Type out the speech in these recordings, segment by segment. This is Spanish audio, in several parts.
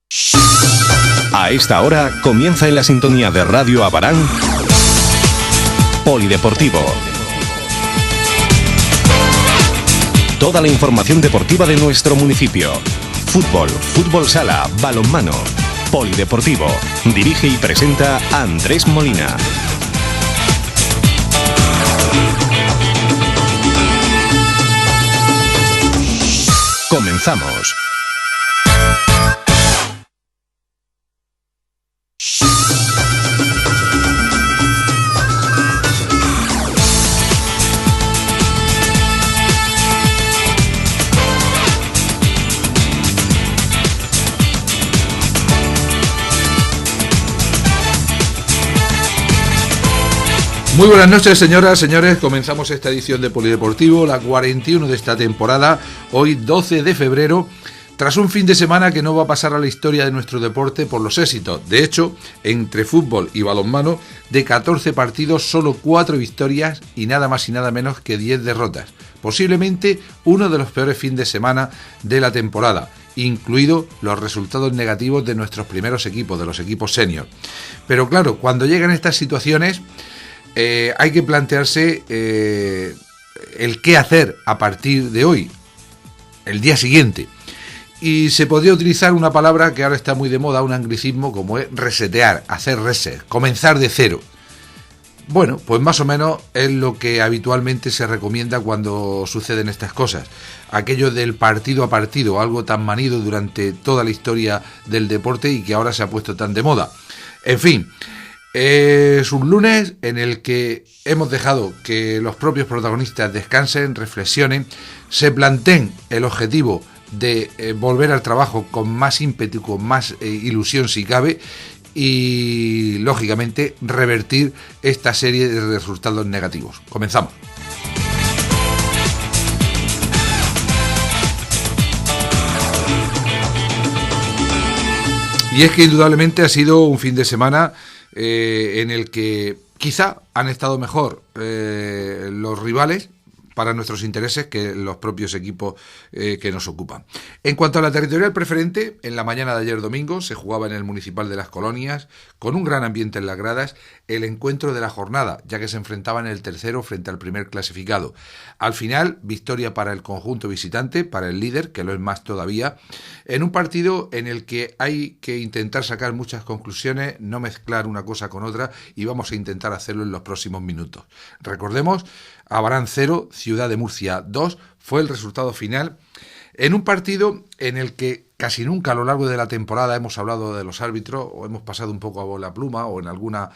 A esta hora comienza en la sintonía de Radio Abarán Polideportivo. Toda la información deportiva de nuestro municipio. Fútbol, fútbol sala, balonmano. Polideportivo. Dirige y presenta Andrés Molina. Comenzamos. Muy buenas noches, señoras, señores. Comenzamos esta edición de Polideportivo, la 41 de esta temporada, hoy 12 de febrero, tras un fin de semana que no va a pasar a la historia de nuestro deporte por los éxitos. De hecho, entre fútbol y balonmano, de 14 partidos, solo 4 victorias y nada más y nada menos que 10 derrotas. Posiblemente uno de los peores fines de semana de la temporada, incluidos los resultados negativos de nuestros primeros equipos, de los equipos senior. Pero claro, cuando llegan estas situaciones, hay que plantearse el qué hacer a partir de hoy, el día siguiente. Y se podría utilizar una palabra que ahora está muy de moda, un anglicismo, como es resetear, hacer reset, comenzar de cero. Bueno, pues más o menos es lo que habitualmente se recomienda cuando suceden estas cosas. Aquello del partido a partido, algo tan manido durante toda la historia del deporte y que ahora se ha puesto tan de moda. En fin, es un lunes en el que hemos dejado que los propios protagonistas descansen, reflexionen, se planteen el objetivo de volver al trabajo con más ímpetu, con más ilusión si cabe, y lógicamente revertir esta serie de resultados negativos. Comenzamos. Y es que indudablemente ha sido un fin de semana en el que quizá han estado mejor los rivales para nuestros intereses que los propios equipos que nos ocupan. En cuanto a la territorial preferente, en la mañana de ayer domingo se jugaba en el Municipal de Las Colonias, con un gran ambiente en las gradas, el encuentro de la jornada, ya que se enfrentaban el tercero frente al primer clasificado. Al final, victoria para el conjunto visitante, para el líder, que lo es más todavía, en un partido en el que hay que intentar sacar muchas conclusiones, no mezclar una cosa con otra, y vamos a intentar hacerlo en los próximos minutos. Recordemos, Abarán 0, Ciudad de Murcia 2, fue el resultado final, en un partido en el que casi nunca a lo largo de la temporada hemos hablado de los árbitros, o hemos pasado un poco a bola pluma, o en alguna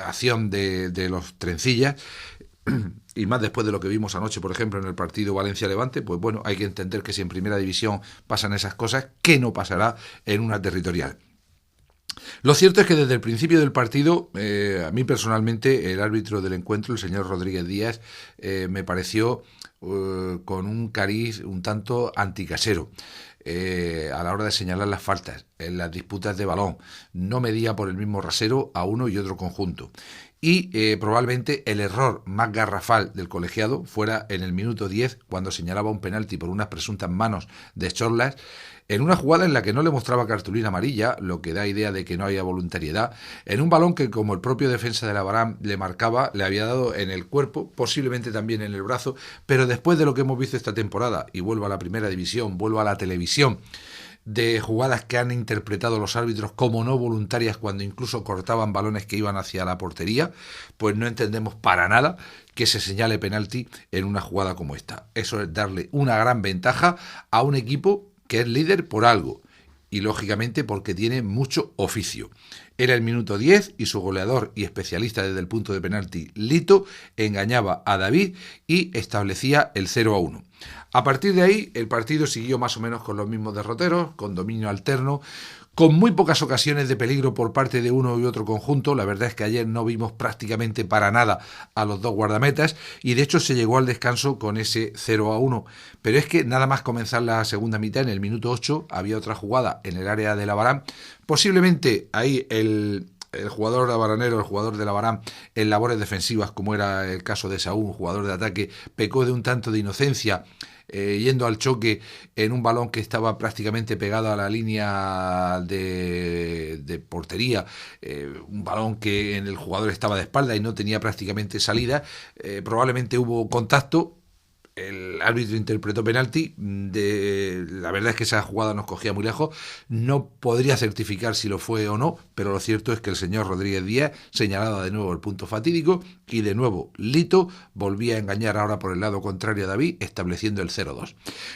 acción de los trencillas, y más después de lo que vimos anoche, por ejemplo, en el partido Valencia-Levante. Pues bueno, hay que entender que si en primera división pasan esas cosas, ¿qué no pasará en una territorial? Lo cierto es que desde el principio del partido, a mí personalmente, el árbitro del encuentro, el señor Rodríguez Díaz, me pareció con un cariz un tanto anticasero. A la hora de señalar las faltas, en las disputas de balón, no medía por el mismo rasero a uno y otro conjunto. Y probablemente el error más garrafal del colegiado fuera en el minuto 10, cuando señalaba un penalti por unas presuntas manos de Chorlas, en una jugada en la que no le mostraba cartulina amarilla, lo que da idea de que no había voluntariedad, en un balón que, como el propio defensa de la Abarán le marcaba, le había dado en el cuerpo, posiblemente también en el brazo, pero después de lo que hemos visto esta temporada, y vuelvo a la primera división, vuelvo a la televisión, de jugadas que han interpretado los árbitros como no voluntarias cuando incluso cortaban balones que iban hacia la portería, pues no entendemos para nada que se señale penalti en una jugada como esta. Eso es darle una gran ventaja a un equipo que es líder por algo, y lógicamente porque tiene mucho oficio. Era el minuto 10 y su goleador y especialista desde el punto de penalti, Lito, engañaba a David y establecía el 0-1. A partir de ahí, el partido siguió más o menos con los mismos derroteros, con dominio alterno, con muy pocas ocasiones de peligro por parte de uno y otro conjunto. La verdad es que ayer no vimos prácticamente para nada a los dos guardametas y de hecho se llegó al descanso con ese 0-1. Pero es que nada más comenzar la segunda mitad, en el minuto 8, había otra jugada en el área del Abarán. Posiblemente ahí el jugador abaranero, el jugador del Abarán, en labores defensivas, como era el caso de Saúl, un jugador de ataque, pecó de un tanto de inocencia yendo al choque en un balón que estaba prácticamente pegado a la línea de portería, un balón que en el jugador estaba de espalda y no tenía prácticamente salida. Probablemente hubo contacto. El árbitro interpretó penalti. La verdad es que esa jugada nos cogía muy lejos. No podría certificar si lo fue o no, pero lo cierto es que el señor Rodríguez Díaz señalaba de nuevo el punto fatídico y de nuevo Lito volvía a engañar ahora por el lado contrario a David, estableciendo el 0-2.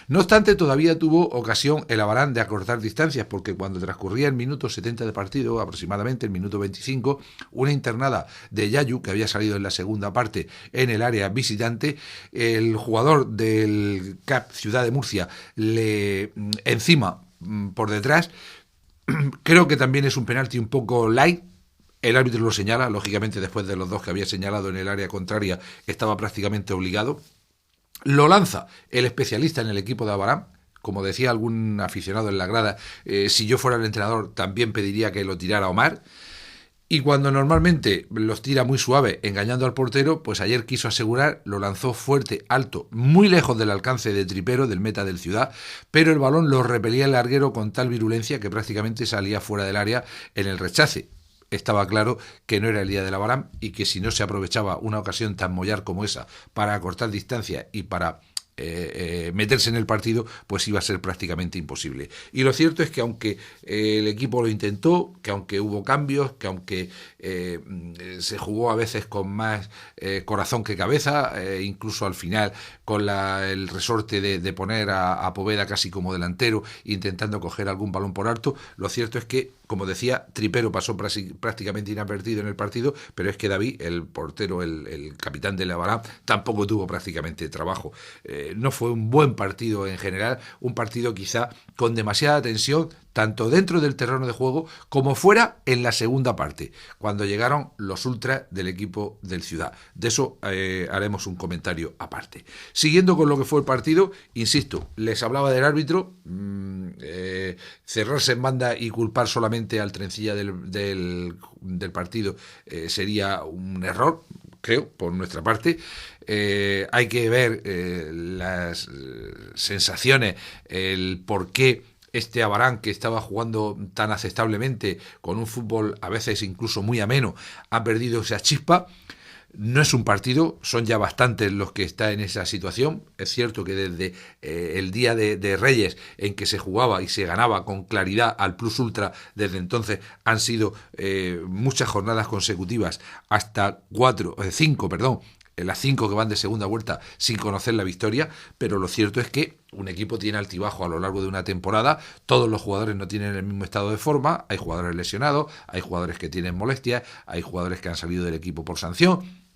No obstante, todavía tuvo ocasión el Abarán de acortar distancias, porque cuando transcurría el minuto 70 de partido, aproximadamente el minuto 25, una internada de Yayu, que había salido en la segunda parte en el área visitante, el jugador del CAP Ciudad de Murcia le encima por detrás. Creo que también es un penalti un poco light. El árbitro lo señala, lógicamente después de los dos que había señalado en el área contraria estaba prácticamente obligado. Lo lanza el especialista en el equipo de Abarán. Como decía algún aficionado en la grada, si yo fuera el entrenador también pediría que lo tirara Omar. Y cuando normalmente los tira muy suave, engañando al portero, pues ayer quiso asegurar, lo lanzó fuerte, alto, muy lejos del alcance de Tripero, del meta del Ciudad, pero el balón lo repelía el larguero con tal virulencia que prácticamente salía fuera del área en el rechace. Estaba claro que no era el día de la Abarán y que si no se aprovechaba una ocasión tan mollar como esa para acortar distancia y para meterse en el partido, pues iba a ser prácticamente imposible. Y lo cierto es que aunque el equipo lo intentó, que aunque hubo cambios, que aunque se jugó a veces con más corazón que cabeza, incluso al final con el resorte de poner a Poveda casi como delantero, intentando coger algún balón por alto, lo cierto es que, como decía, Tripero pasó prácticamente inadvertido en el partido, pero es que David, el portero, el capitán de la Abarán, tampoco tuvo prácticamente trabajo. No fue un buen partido en general, un partido quizá con demasiada tensión, tanto dentro del terreno de juego como fuera en la segunda parte, cuando llegaron los ultras del equipo del Ciudad. De eso haremos un comentario aparte. Siguiendo con lo que fue el partido, insisto, les hablaba del árbitro, cerrarse en banda y culpar solamente al trencilla del partido sería un error, creo, por nuestra parte. Hay que ver las sensaciones, el por qué este Abarán, que estaba jugando tan aceptablemente, con un fútbol a veces incluso muy ameno, ha perdido esa chispa. No es un partido, son ya bastantes los que están en esa situación. Es cierto que desde el día de Reyes, en que se jugaba y se ganaba con claridad al plus ultra, desde entonces han sido muchas jornadas consecutivas, hasta 5, las 5 que van de segunda vuelta sin conocer la victoria, pero lo cierto es que un equipo tiene altibajo a lo largo de una temporada, todos los jugadores no tienen el mismo estado de forma, hay jugadores lesionados, hay jugadores que tienen molestias, hay jugadores que han salido del equipo por sanción.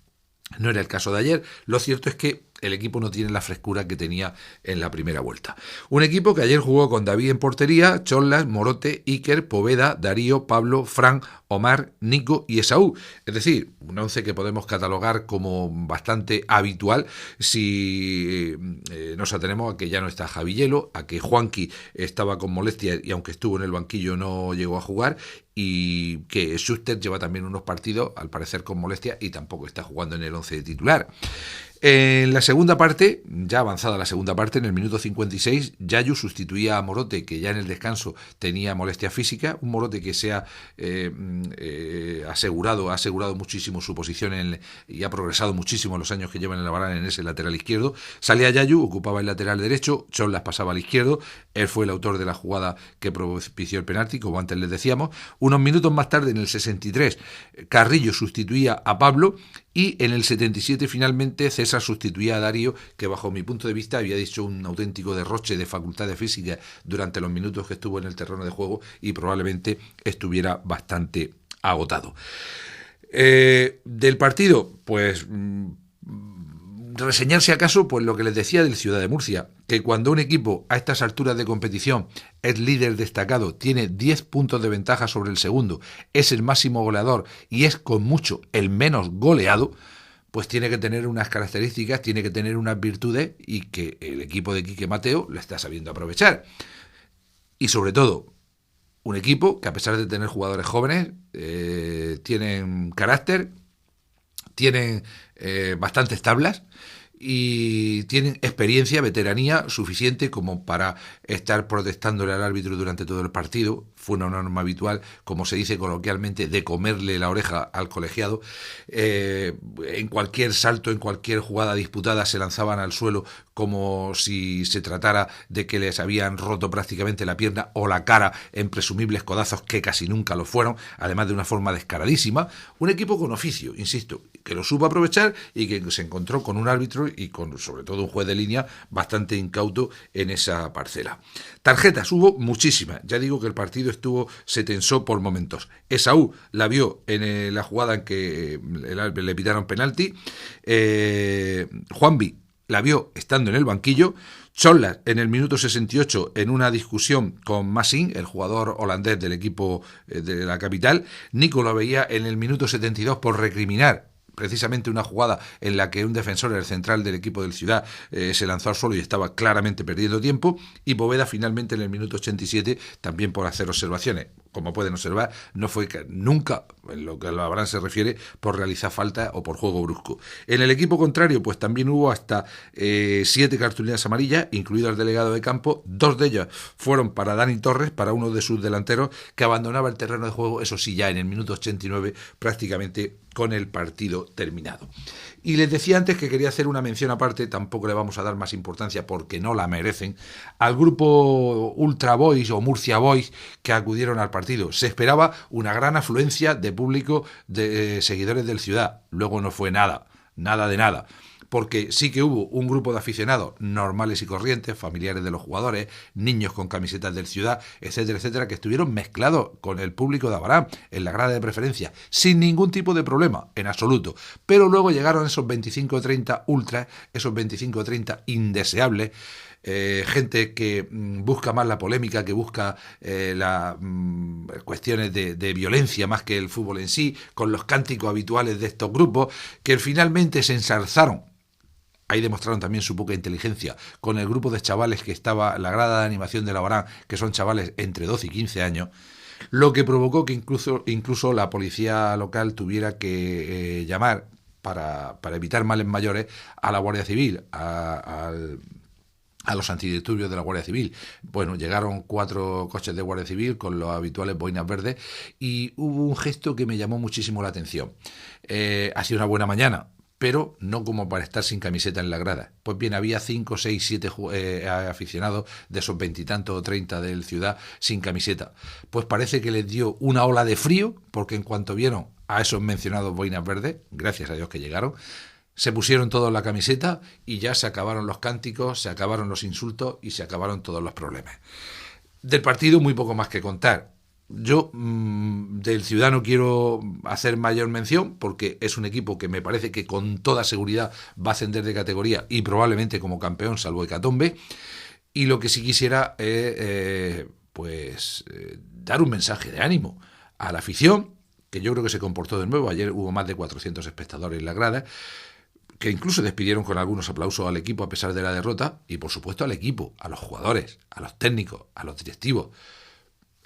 No era el caso de ayer. Lo cierto es que el equipo no tiene la frescura que tenía en la primera vuelta. Un equipo que ayer jugó con David en portería, Cholas, Morote, Iker, Poveda, Darío, Pablo, Fran, Omar, Nico y Esaú. Es decir, un once que podemos catalogar como bastante habitual si nos atenemos a que ya no está Javi Hielo, a que Juanqui estaba con molestias y aunque estuvo en el banquillo no llegó a jugar, y que Schuster lleva también unos partidos, al parecer con molestias, y tampoco está jugando en el once de titular. En la segunda parte, ya avanzada la segunda parte, en el minuto 56, Yayu sustituía a Morote, que ya en el descanso tenía molestia física, un Morote que se ha asegurado muchísimo su posición y ha progresado muchísimo en los años que lleva en el Abarán en ese lateral izquierdo. Salía Yayu, ocupaba el lateral derecho, Cholas pasaba al izquierdo, él fue el autor de la jugada que propició el penalti, como antes les decíamos. Unos minutos más tarde, en el 63, Carrillo sustituía a Pablo, y en el 77 finalmente César sustituía a Darío, que bajo mi punto de vista había dicho un auténtico derroche de facultades físicas durante los minutos que estuvo en el terreno de juego y probablemente estuviera bastante agotado. Del partido, pues reseñarse acaso pues lo que les decía del Ciudad de Murcia, que cuando un equipo a estas alturas de competición es líder destacado, tiene 10 puntos de ventaja sobre el segundo, es el máximo goleador y es con mucho el menos goleado, pues tiene que tener unas características, tiene que tener unas virtudes, y que el equipo de Quique Mateo lo está sabiendo aprovechar. Y sobre todo, un equipo que, a pesar de tener jugadores jóvenes, tienen carácter, tienen bastantes tablas, y tienen experiencia, veteranía suficiente como para estar protestándole al árbitro durante todo el partido. Fue una norma habitual, como se dice coloquialmente, de comerle la oreja al colegiado. En cualquier salto, en cualquier jugada disputada, se lanzaban al suelo como si se tratara de que les habían roto prácticamente la pierna o la cara en presumibles codazos que casi nunca lo fueron, además de una forma descaradísima. Un equipo con oficio, insisto, que lo supo aprovechar y que se encontró con un árbitro y con sobre todo un juez de línea bastante incauto en esa parcela. Tarjetas hubo muchísimas, ya digo que el partido se tensó por momentos. Esaú la vio en la jugada en que le pitaron penalti, Juanvi la vio estando en el banquillo, Schollaert en el minuto 68 en una discusión con Massin, el jugador holandés del equipo de la capital. Nico lo veía en el minuto 72 por recriminar precisamente una jugada en la que un defensor, el central del equipo del Ciudad, se lanzó al suelo y estaba claramente perdiendo tiempo, y Poveda finalmente en el minuto 87 también por hacer observaciones. Como pueden observar, no fue nunca, en lo que a Labrán se refiere, por realizar falta o por juego brusco. En el equipo contrario, pues también hubo hasta 7 cartulinas amarillas, incluido el delegado de campo. 2 de ellas fueron para Dani Torres, para uno de sus delanteros, que abandonaba el terreno de juego, eso sí, ya en el minuto 89, prácticamente con el partido terminado. Y les decía antes que quería hacer una mención aparte, tampoco le vamos a dar más importancia porque no la merecen, al grupo Ultra Boys o Murcia Boys que acudieron al partido. Se esperaba una gran afluencia de público, de seguidores del Ciudad. Luego no fue nada de nada. Porque sí que hubo un grupo de aficionados normales y corrientes, familiares de los jugadores, niños con camisetas del Ciudad, etcétera, etcétera, que estuvieron mezclados con el público de Abarán en la grada de preferencia, sin ningún tipo de problema, en absoluto. Pero luego llegaron esos 25 o 30 ultras, esos 25 o 30 indeseables, gente que busca más la polémica, que busca las cuestiones de violencia más que el fútbol en sí, con los cánticos habituales de estos grupos, que finalmente se ensalzaron. Ahí demostraron también su poca inteligencia con el grupo de chavales que estaba en la grada de animación de Labarán, que son chavales entre 12 y 15 años, lo que provocó que incluso la policía local tuviera que llamar para evitar males mayores a la Guardia Civil, a los antidisturbios de la Guardia Civil. Bueno, llegaron 4 coches de Guardia Civil con los habituales boinas verdes y hubo un gesto que me llamó muchísimo la atención. Ha sido una buena mañana, pero no como para estar sin camiseta en la grada. Pues bien, había 5, 6, 7 aficionados de esos 20 y tantos o 30 del Ciudad sin camiseta. Pues parece que les dio una ola de frío, porque en cuanto vieron a esos mencionados boinas verdes, gracias a Dios que llegaron, se pusieron todos la camiseta y ya se acabaron los cánticos, se acabaron los insultos y se acabaron todos los problemas. Del partido muy poco más que contar. Yo del Ciudad no quiero hacer mayor mención porque es un equipo que me parece que con toda seguridad va a ascender de categoría y probablemente como campeón, salvo hecatombe. Y lo que sí quisiera es dar un mensaje de ánimo a la afición, que yo creo que se comportó de nuevo. Ayer hubo más de 400 espectadores en la grada, que incluso despidieron con algunos aplausos al equipo a pesar de la derrota, y por supuesto al equipo, a los jugadores, a los técnicos, a los directivos.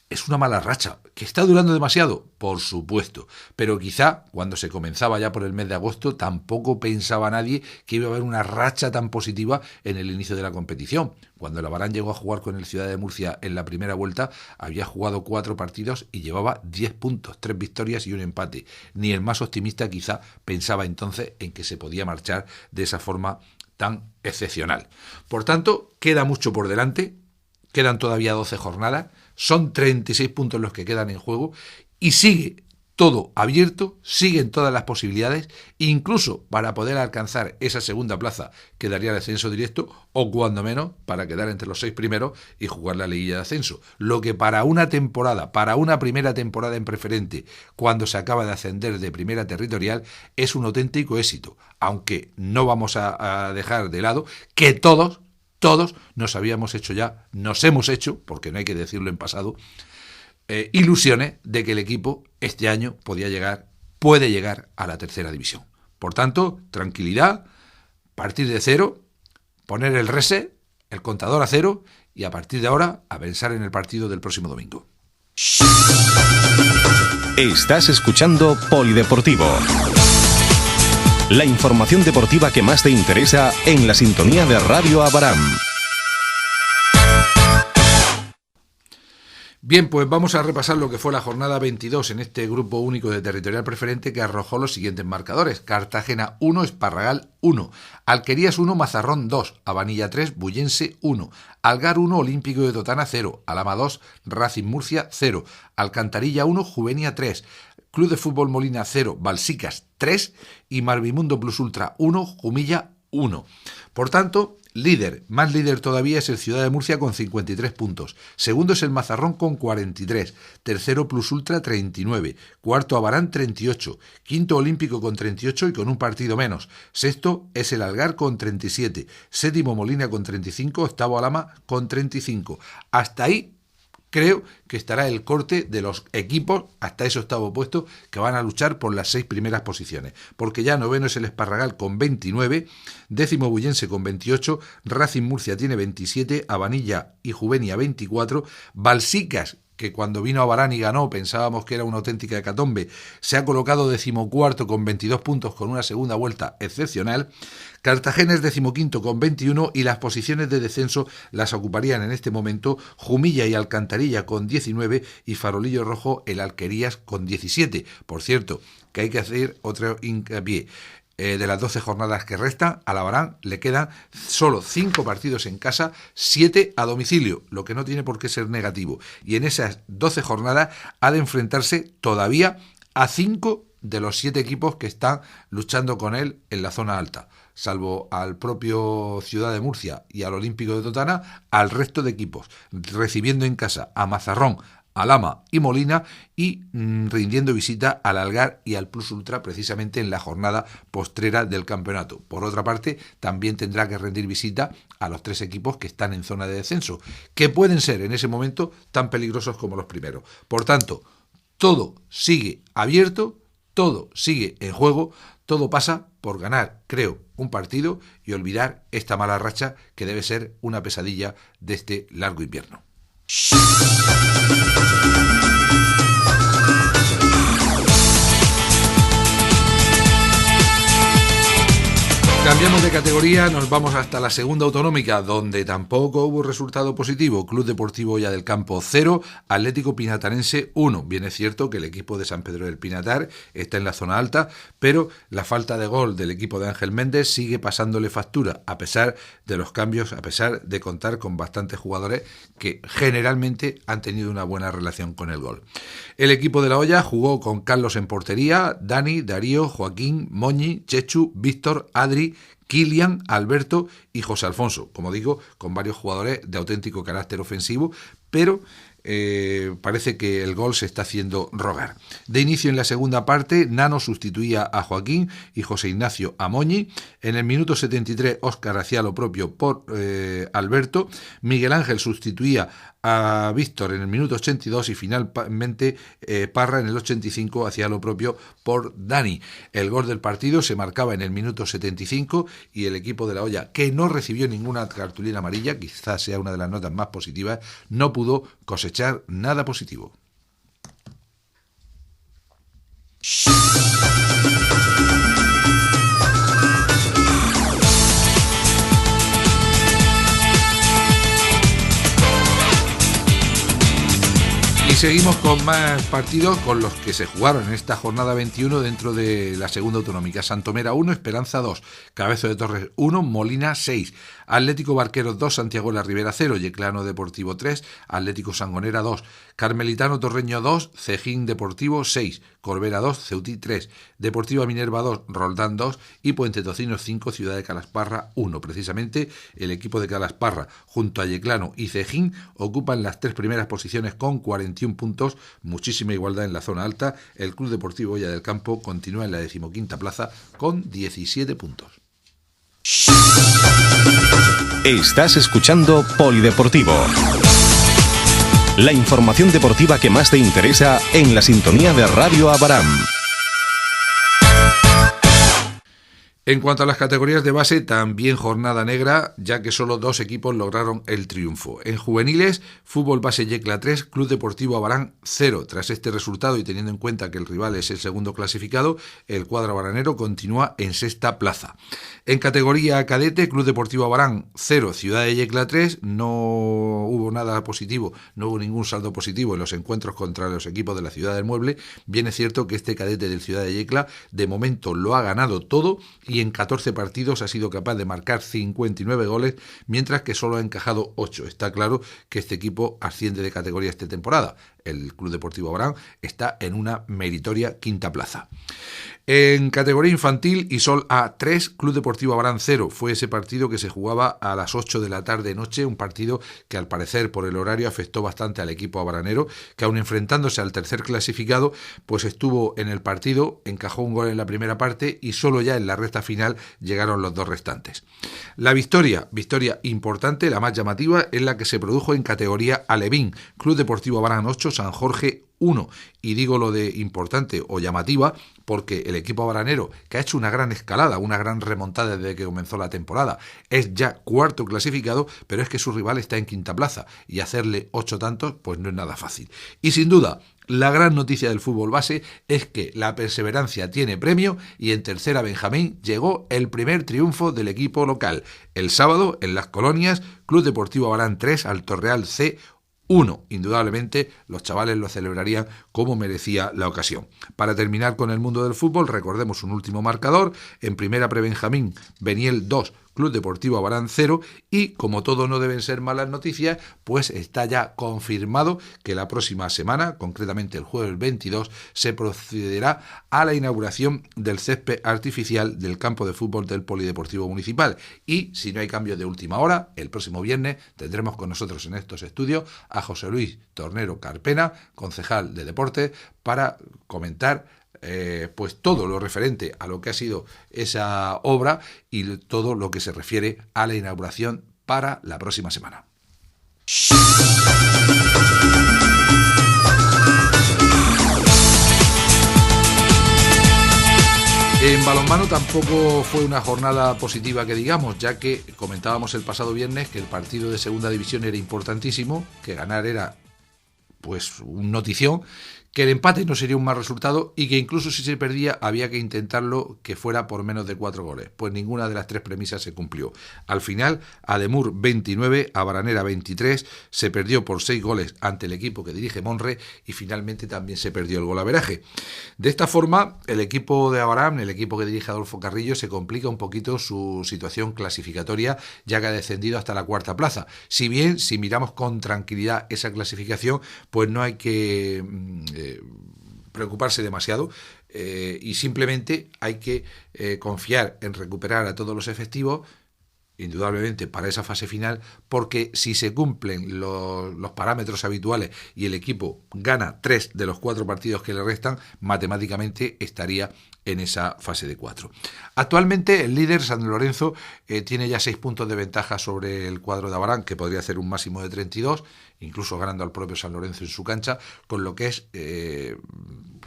Es una mala racha, que está durando demasiado, por supuesto, pero quizá cuando se comenzaba ya por el mes de agosto tampoco pensaba nadie que iba a haber una racha tan positiva en el inicio de la competición. Cuando el Abarán llegó a jugar con el Ciudad de Murcia en la primera vuelta, había jugado 4 partidos y llevaba 10 puntos, 3 victorias y un empate. Ni el más optimista quizá pensaba entonces en que se podía marchar de esa forma tan excepcional. Por tanto, queda mucho por delante, quedan todavía 12 jornadas, son 36 puntos los que quedan en juego y sigue todo abierto, siguen todas las posibilidades, incluso para poder alcanzar esa segunda plaza que daría el ascenso directo, o cuando menos para quedar entre los 6 primeros y jugar la liguilla de ascenso. Lo que para una temporada, para una primera temporada en preferente, cuando se acaba de ascender de primera territorial, es un auténtico éxito, aunque no vamos a dejar de lado que todos nos hemos hecho, porque no hay que decirlo en pasado, ilusiones de que el equipo este año puede llegar a la tercera división. Por tanto, tranquilidad, partir de cero, poner el reset, el contador a cero, y a partir de ahora a pensar en el partido del próximo domingo. Estás escuchando Polideportivo. La información deportiva que más te interesa en la sintonía de Radio Abaram. Bien, pues vamos a repasar lo que fue la jornada 22 en este grupo único de territorial preferente, que arrojó los siguientes marcadores: Cartagena 1, Esparragal 1, Alquerías 1, Mazarrón 2, Abanilla 3, Bullense 1, Algar 1, Olímpico de Totana 0, Alhama 2, Racing Murcia 0, Alcantarilla 1, Juvenia 3, Club de Fútbol Molina 0, Balsicas 3 y Marvimundo Plus Ultra 1, Jumilla 1. Por tanto, más líder todavía es el Ciudad de Murcia con 53 puntos. Segundo es el Mazarrón con 43. Tercero Plus Ultra 39. Cuarto Abarán 38. Quinto Olímpico con 38 y con un partido menos. Sexto es el Algar con 37. Séptimo Molina con 35. Octavo Alhama con 35. Hasta ahí creo que estará el corte de los equipos hasta ese octavo puesto que van a luchar por las 6 primeras posiciones, porque ya noveno es el Esparragal con 29, décimo Bullense con 28, Racing Murcia tiene 27, Abanilla y Juvenia 24, Balsicas, que cuando vino a Barán y ganó pensábamos que era una auténtica hecatombe, se ha colocado 14º con 22 puntos con una segunda vuelta excepcional. Cartagena es 15º con 21 y las posiciones de descenso las ocuparían en este momento Jumilla y Alcantarilla con 19 y Farolillo Rojo el Alquerías con 17. Por cierto, que hay que hacer otro hincapié. De las 12 jornadas que restan, a la Abarán le quedan solo 5 partidos en casa, 7 a domicilio, lo que no tiene por qué ser negativo. Y en esas 12 jornadas ha de enfrentarse todavía a 5 de los 7 equipos que están luchando con él en la zona alta, salvo al propio Ciudad de Murcia y al Olímpico de Totana, al resto de equipos, recibiendo en casa a Mazarrón, Alhama y Molina y rindiendo visita al Algar y al Plus Ultra precisamente en la jornada postrera del campeonato. Por otra parte, también tendrá que rendir visita a los 3 equipos que están en zona de descenso, que pueden ser en ese momento tan peligrosos como los primeros. Por tanto, todo sigue abierto, todo sigue en juego, todo pasa por ganar, creo, un partido y olvidar esta mala racha que debe ser una pesadilla de este largo invierno. Cambiamos de categoría, nos vamos hasta la segunda autonómica, donde tampoco hubo resultado positivo. Club Deportivo Olla del Campo 0, Atlético Pinatarense 1. Bien es cierto que el equipo de San Pedro del Pinatar está en la zona alta, pero la falta de gol del equipo de Ángel Méndez sigue pasándole factura, a pesar de los cambios, a pesar de contar con bastantes jugadores que generalmente han tenido una buena relación con el gol. El equipo de la Olla jugó con Carlos en portería, Dani, Darío, Joaquín, Moñi, Chechu, Víctor, Adri, Kilian, Alberto y José Alfonso, como digo, con varios jugadores de auténtico carácter ofensivo, pero parece que el gol se está haciendo rogar. De inicio en la segunda parte, Nano sustituía a Joaquín y José Ignacio a Moñi. En el minuto 73, Óscar hacía lo propio por Alberto. Miguel Ángel sustituía a Víctor en el minuto 82 y finalmente Parra en el 85 hacía lo propio por Dani. El gol del partido se marcaba en el minuto 75 y el equipo de la Olla, que no recibió ninguna cartulina amarilla, quizás sea una de las notas más positivas, no pudo cosechar nada positivo. Y seguimos con más partidos con los que se jugaron en esta jornada 21 dentro de la segunda autonómica. Santomera 1, Esperanza 2, Cabezo de Torres 1, Molina 6, Atlético Barqueros 2, Santiago de la Ribera 0, Yeclano Deportivo 3, Atlético Sangonera 2, Carmelitano Torreño 2, Cejín Deportivo 6, Corbera 2, Ceutí 3, Deportiva Minerva 2, Roldán 2 y Puente Tocino 5, Ciudad de Calasparra 1. Precisamente el equipo de Calasparra junto a Yeclano y Cejín ocupan las 3 primeras posiciones con 41 puntos, muchísima igualdad en la zona alta. El Club Deportivo Olla del Campo continúa en la 15ª plaza con 17 puntos. Estás escuchando Polideportivo. La información deportiva que más te interesa en la sintonía de Radio Abaram. En cuanto a las categorías de base, también jornada negra, ya que solo 2 equipos lograron el triunfo. En juveniles, Fútbol Base Yecla 3, Club Deportivo Abarán 0. Tras este resultado y teniendo en cuenta que el rival es el segundo clasificado, el cuadro abaranero continúa en sexta plaza. En categoría cadete, Club Deportivo Abarán 0, Ciudad de Yecla 3. No hubo nada positivo, no hubo ningún saldo positivo en los encuentros contra los equipos de la Ciudad del Mueble. Bien es cierto que este cadete del Ciudad de Yecla de momento lo ha ganado todo y en 14 partidos ha sido capaz de marcar 59 goles, mientras que solo ha encajado 8. Está claro que este equipo asciende de categoría esta temporada. El Club Deportivo Abarán está en una meritoria quinta plaza. En categoría infantil, Isol A3, Club Deportivo Abarán 0. Fue ese partido que se jugaba a las 8 de la tarde noche, un partido que al parecer por el horario afectó bastante al equipo abaranero, que aun enfrentándose al tercer clasificado, pues estuvo en el partido, encajó un gol en la primera parte y solo ya en la recta final llegaron los 2 restantes. La victoria importante, la más llamativa, es la que se produjo en categoría alevín, Club Deportivo Abarán 8, San Jorge 1. Y digo lo de importante o llamativa porque el equipo abaranero, que ha hecho una gran escalada, una gran remontada desde que comenzó la temporada, es ya cuarto clasificado, pero es que su rival está en quinta plaza y hacerle 8 tantos pues no es nada fácil. Y sin duda, la gran noticia del fútbol base es que la perseverancia tiene premio y en tercera Benjamín llegó el primer triunfo del equipo local. El sábado, en Las Colonias, Club Deportivo Abarán 3, Alto Real C 1. Indudablemente los chavales lo celebrarían como merecía la ocasión. Para terminar con el mundo del fútbol, recordemos un último marcador. En primera Prebenjamín, Beniel 2, Club Deportivo Abarán 0, y como todo no deben ser malas noticias, pues está ya confirmado que la próxima semana, concretamente el jueves 22, se procederá a la inauguración del césped artificial del campo de fútbol del Polideportivo Municipal. Y si no hay cambios de última hora, el próximo viernes tendremos con nosotros en estos estudios a José Luis Tornero Carpena, concejal de Deportes, para comentar pues todo lo referente a lo que ha sido esa obra y todo lo que se refiere a la inauguración para la próxima semana. En balonmano tampoco fue una jornada positiva que digamos, ya que comentábamos el pasado viernes que el partido de segunda división era importantísimo, que ganar era pues un notición, que el empate no sería un mal resultado y que incluso si se perdía había que intentarlo que fuera por menos de 4 goles. Pues ninguna de las 3 premisas se cumplió. Al final, Ademur 29, Abaranera 23, se perdió por 6 goles ante el equipo que dirige Monre y finalmente también se perdió el golaveraje. De esta forma, el equipo de Abarán, el equipo que dirige Adolfo Carrillo, se complica un poquito su situación clasificatoria, ya que ha descendido hasta la cuarta plaza. Si bien, si miramos con tranquilidad esa clasificación, pues no hay que preocuparse demasiado y simplemente hay que confiar en recuperar a todos los efectivos, indudablemente para esa fase final, porque si se cumplen los parámetros habituales y el equipo gana 3 de los 4 partidos que le restan, matemáticamente estaría en esa fase de 4. Actualmente el líder, San Lorenzo, tiene ya 6 puntos de ventaja sobre el cuadro de Abarán, que podría hacer un máximo de 32, incluso ganando al propio San Lorenzo en su cancha, con lo que es,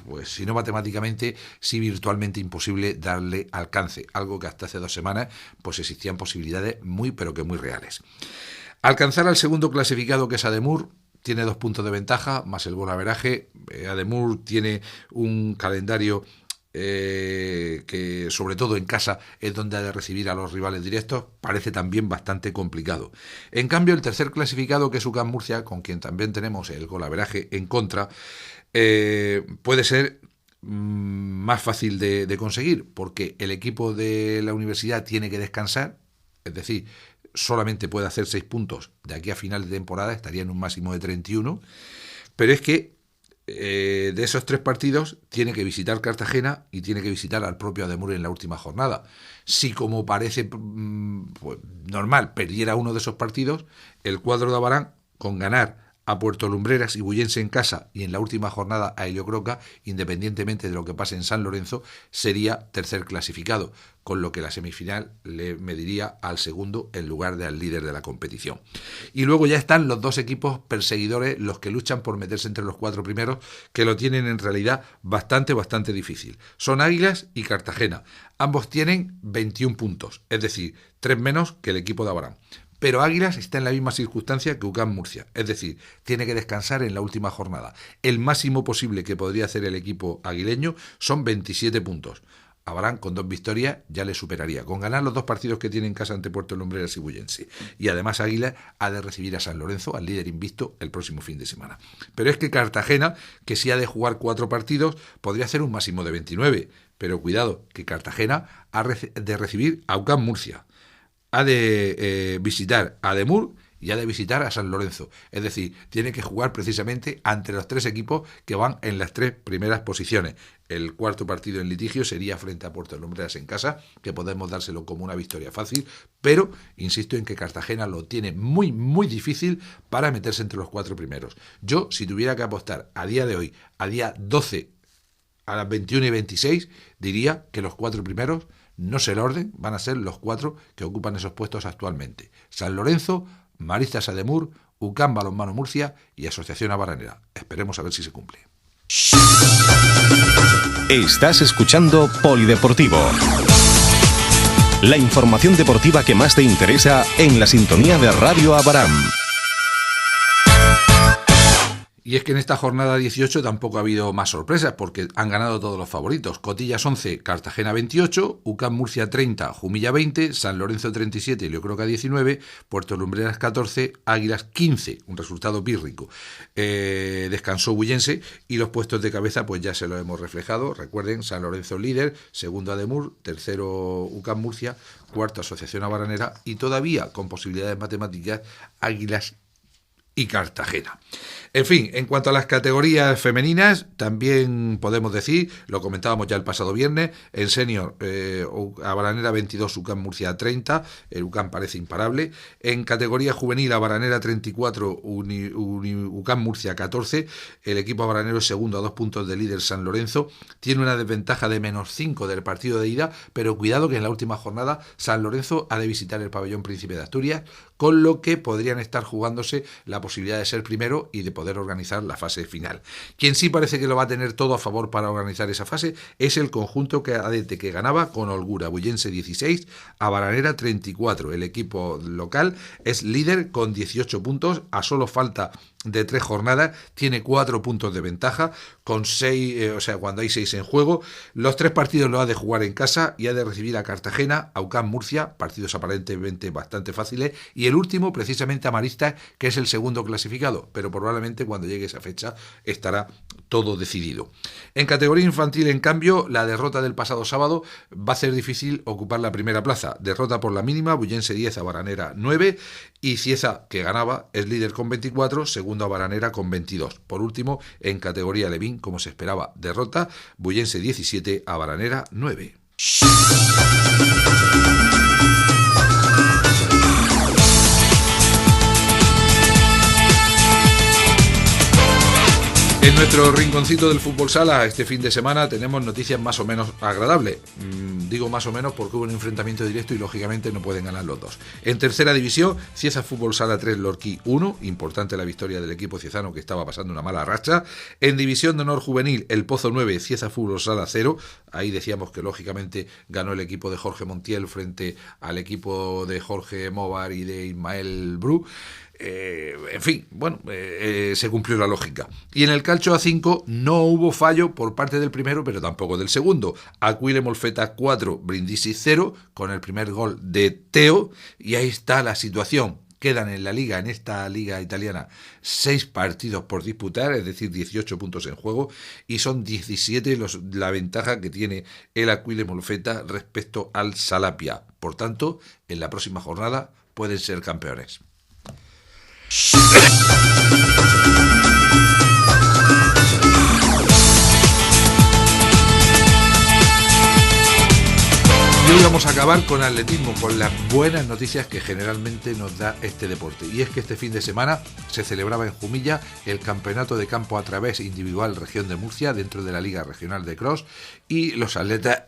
pues si no matemáticamente, sí virtualmente imposible darle alcance, algo que hasta hace 2 semanas pues existían posibilidades muy pero que muy reales. Alcanzar al segundo clasificado, que es Ademur, tiene 2 puntos de ventaja, más el golaveraje. Ademur tiene un calendario que sobre todo en casa es donde ha de recibir a los rivales directos, parece también bastante complicado. En cambio, el tercer clasificado, que es UCAM Murcia, con quien también tenemos el golaveraje en contra, puede ser más fácil de conseguir, porque el equipo de la universidad tiene que descansar, es decir, solamente puede hacer 6 puntos de aquí a final de temporada, estaría en un máximo de 31, pero es que de esos 3 partidos tiene que visitar Cartagena y tiene que visitar al propio Ademur en la última jornada. Si, como parece pues, normal, perdiera uno de esos partidos, el cuadro de Abarán, con ganar a Puerto Lumbreras y Bullense en casa y en la última jornada a Heliocroca, independientemente de lo que pase en San Lorenzo, sería tercer clasificado, con lo que la semifinal le mediría al segundo en lugar de al líder de la competición. Y luego ya están los dos equipos perseguidores, los que luchan por meterse entre los 4 primeros, que lo tienen en realidad bastante difícil. Son Águilas y Cartagena. Ambos tienen 21 puntos, es decir, 3 menos que el equipo de Abarán. Pero Águilas está en la misma circunstancia que UCAM Murcia, es decir, tiene que descansar en la última jornada. El máximo posible que podría hacer el equipo aguileño son 27 puntos. Abarán con 2 victorias ya le superaría, con ganar los 2 partidos que tiene en casa ante Puerto Lumbreras y Bullense. Y además Águilas ha de recibir a San Lorenzo, al líder invicto, el próximo fin de semana. Pero es que Cartagena, que si ha de jugar 4 partidos, podría hacer un máximo de 29. Pero cuidado, que Cartagena ha de recibir a UCAM Murcia, ha de visitar a Ademur y ha de visitar a San Lorenzo. Es decir, tiene que jugar precisamente ante los 3 equipos que van en las 3 primeras posiciones. El cuarto partido en litigio sería frente a Puerto Lumbreras en casa, que podemos dárselo como una victoria fácil, pero insisto en que Cartagena lo tiene muy difícil para meterse entre los 4 primeros. Yo, si tuviera que apostar a día de hoy, a día 12, a las 21 y 26, diría que los 4 primeros, no sé el orden, van a ser los 4 que ocupan esos puestos actualmente: San Lorenzo, Maristas Ademur, UCAM Balonmano Murcia y Asociación Abaranera. Esperemos a ver si se cumple. Estás escuchando Polideportivo. La información deportiva que más te interesa en la sintonía de Radio Abarán. Y es que en esta jornada 18 tampoco ha habido más sorpresas, porque han ganado todos los favoritos. Cotillas 11, Cartagena 28, UCAM Murcia 30, Jumilla 20, San Lorenzo 37, Heliocroca 19, Puerto Lumbreras 14, Águilas 15, un resultado pírrico. Descansó Bullense y los puestos de cabeza pues ya se lo hemos reflejado. Recuerden, San Lorenzo líder, segundo Ademur, tercero UCAM Murcia, cuarto Asociación Abaranera y todavía con posibilidades matemáticas Águilas y Cartagena. En fin, en cuanto a las categorías femeninas, también podemos decir, lo comentábamos ya el pasado viernes, en senior, Abaranera 22, UCAM Murcia 30, el UCAM parece imparable. En categoría juvenil, Abaranera 34, UCAM Murcia 14, el equipo abaranero es segundo a 2 puntos del líder San Lorenzo, tiene una desventaja de -5 del partido de ida, pero cuidado que en la última jornada San Lorenzo ha de visitar el pabellón Príncipe de Asturias, con lo que podrían estar jugándose la posibilidad de ser primero y de poder organizar la fase final. Quien sí parece que lo va a tener todo a favor para organizar esa fase es el conjunto cadete que ganaba con holgura: Bullense 16, Abaranera 34. El equipo local es líder con 18 puntos, a solo falta de 3 jornadas, tiene 4 puntos de ventaja, con 6, cuando hay 6 en juego. Los 3 partidos los ha de jugar en casa y ha de recibir a Cartagena, a UCAM Murcia, partidos aparentemente bastante fáciles, y el último precisamente a Maristas, que es el segundo clasificado, pero probablemente cuando llegue esa fecha estará todo decidido. En categoría infantil, en cambio, la derrota del pasado sábado va a ser difícil ocupar la primera plaza. Derrota por la mínima, Bullense 10, Abaranera 9, y Cieza, que ganaba, es líder con 24, segundo Abaranera con 22. Por último, en categoría Levín, como se esperaba, derrota, Bullense 17, Abaranera 9. En nuestro rinconcito del fútbol sala este fin de semana tenemos noticias más o menos agradables. Digo más o menos porque hubo un enfrentamiento directo y lógicamente no pueden ganar los dos. En tercera división, Cieza Fútbol Sala 3, Lorquí 1. Importante la victoria del equipo ciezano, que estaba pasando una mala racha. En división de honor juvenil, El Pozo 9, Cieza Fútbol Sala 0. Ahí decíamos que lógicamente ganó el equipo de Jorge Montiel frente al equipo de Jorge Móvar y de Ismael Bru. En fin, bueno, se cumplió la lógica. Y en el calcio A5 no hubo fallo por parte del primero, pero tampoco del segundo. Aquile Molfetta 4, Brindisi 0, con el primer gol de Teo, y ahí está la situación. Quedan en la liga, en esta liga italiana, 6 partidos por disputar, es decir, 18 puntos en juego, y son 17 la ventaja que tiene el Aquile Molfetta respecto al Salapia. Por tanto, en la próxima jornada pueden ser campeones. Y hoy vamos a acabar con atletismo, con las buenas noticias que generalmente nos da este deporte. Y es que este fin de semana se celebraba en Jumilla el campeonato de campo a través individual región de Murcia dentro de la Liga Regional de Cross, y los atletas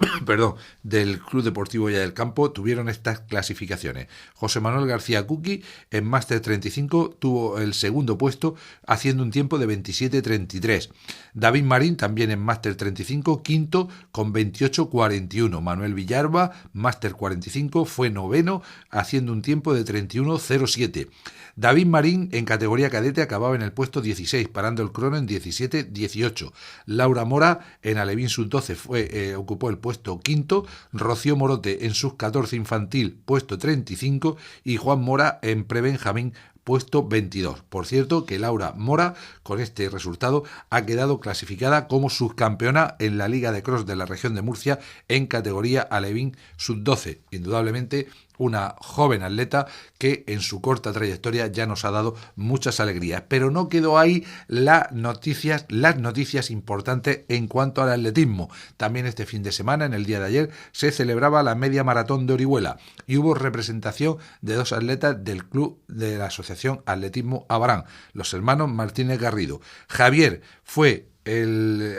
del Club Deportivo Ya del Campo tuvieron estas clasificaciones. José Manuel García Cuqui en Máster 35 tuvo el segundo puesto haciendo un tiempo de 27.33. David Marín también en Máster 35 quinto con 28.41. Manuel Villarba, Máster 45, fue noveno haciendo un tiempo de 31.07. David Marín en categoría cadete acababa en el puesto 16, parando el crono en 17.18. Laura Mora en Alevín Sub-12 ocupó el puesto quinto. Rocío Morote en Sub-14 infantil, puesto 35. Y Juan Mora en Prebenjamín, puesto 22. Por cierto, que Laura Mora, con este resultado, ha quedado clasificada como subcampeona en la Liga de Cross de la región de Murcia en categoría Alevín Sub-12. Indudablemente, una joven atleta que en su corta trayectoria ya nos ha dado muchas alegrías. Pero no quedó ahí las noticias importantes en cuanto al atletismo. También este fin de semana, en el día de ayer, se celebraba la media maratón de Orihuela y hubo representación de dos atletas del club de la Asociación Atletismo Abarán, los hermanos Martínez Garrido. Javier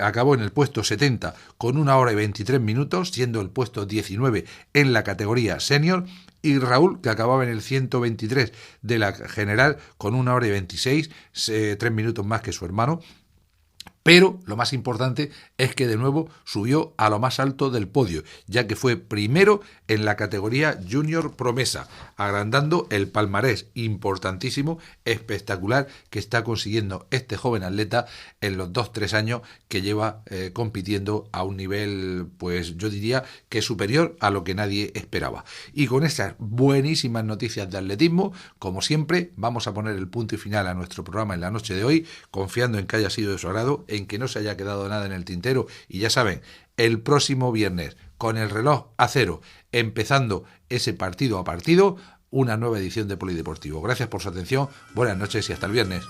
acabó en el puesto 70 con 1 hora y 23 minutos, siendo el puesto 19 en la categoría senior, y Raúl, que acababa en el 123 de la general con 1 hora y 26, 3 minutos más que su hermano. Pero lo más importante es que de nuevo subió a lo más alto del podio, ya que fue primero en la categoría Junior Promesa, agrandando el palmarés importantísimo, espectacular, que está consiguiendo este joven atleta en los 2-3 años que lleva compitiendo a un nivel, pues yo diría que superior a lo que nadie esperaba. Y con estas buenísimas noticias de atletismo, como siempre, vamos a poner el punto y final a nuestro programa en la noche de hoy, confiando en que haya sido de su agrado, en que no se haya quedado nada en el tintero. Y ya saben, el próximo viernes, con el reloj a cero, empezando ese partido a partido, una nueva edición de Polideportivo. Gracias por su atención, buenas noches y hasta el viernes.